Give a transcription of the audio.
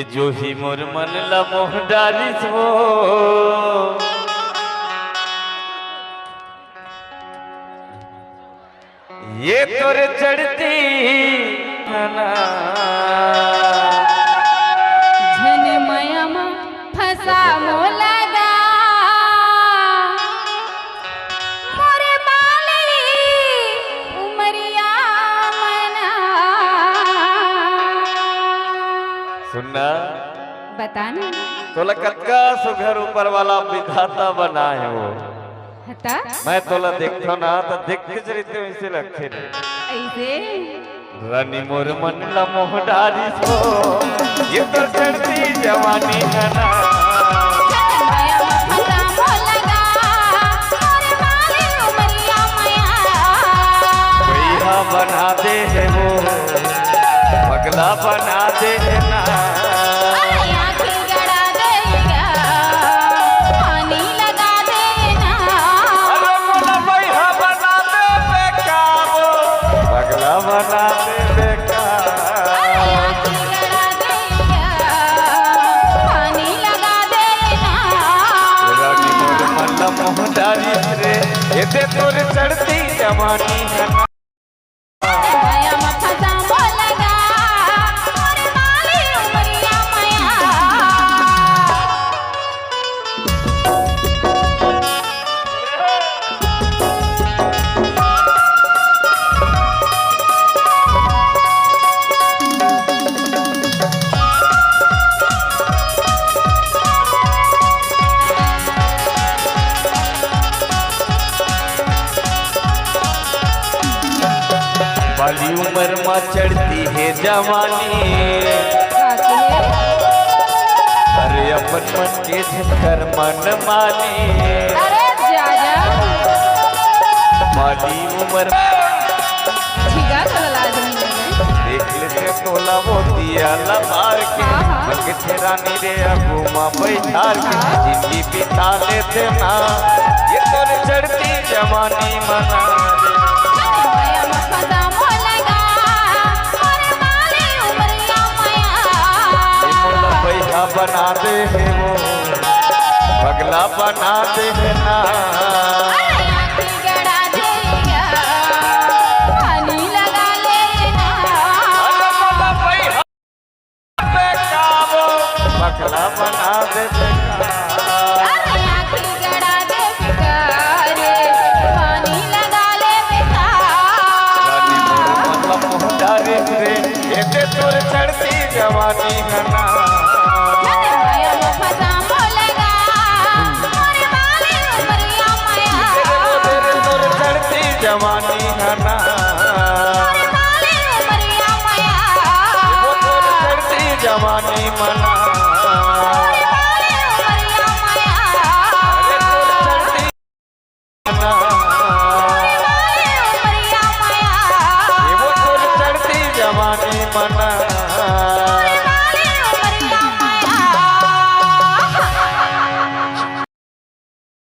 ये जो ही मोर मन ला मोह डारिस वो ये तोरे चढ़ती झन मयम फसा मोलगा मोरे बाली उमरिया मना। सुनना बताना तोला कक्का सुघर ऊपर वाला विधाता बना है वो हता मैं तोला देखो ना तो देख के चरित्र वैसे रखे ऐसे रानी मोर मन ला मोह डारिस हो ये तो चढ़ती जवानी है ना। झन मयम फसा मोलगा मोरे बाली उमरिया मया। भैया बना दे है वो पगला बना दे है ना। आँखें गड़ा देगा पानी लगा देना। अरे मोला भैया बना दे बेकाबो पगला बना दे बेकार। आँखें गड़ा देगा पानी लगा देना। रानी मोर मन ला मोह डारिस रे ये ते तोर चढ़ती जवानी है ना। मयम फसा मोलगा मोरे बाली उमरिया मया। बाली उम्र में चढ़ती है जवानी अरे अपन मन के झकर मन मानी। अरे जा जा बाली उम्र ठीका तो लाजमी है। देख लेते तोला मोतिया लबार के मन के ठेरानी रे घूमा बैठार के जिंदगी बिता लेते ना ये तोर चढ़ती जवानी मना रे। मयम फसा मोलगा मोरे बाली उमरिया मया। ये मोला भैया बना दे है वो पगला बना दे है ना। आँखें गड़ा देगा पानी लगा लेना। अरे मोला भैया बेकाबो पगला बना दे बेकार। आँखें गड़ा देगा रे पानी लगा लेगा। रानी मोर मन ला मोह डारिस रे ये ते तोर चढ़ती जवानी है ना। मयम फसा मोलगा मोरे बाली उमरिया मया। तेरे तोर चढ़ती जवानी है ना। मोरे बाली उमरिया मया। वो तोर चढ़ती जवानी मना।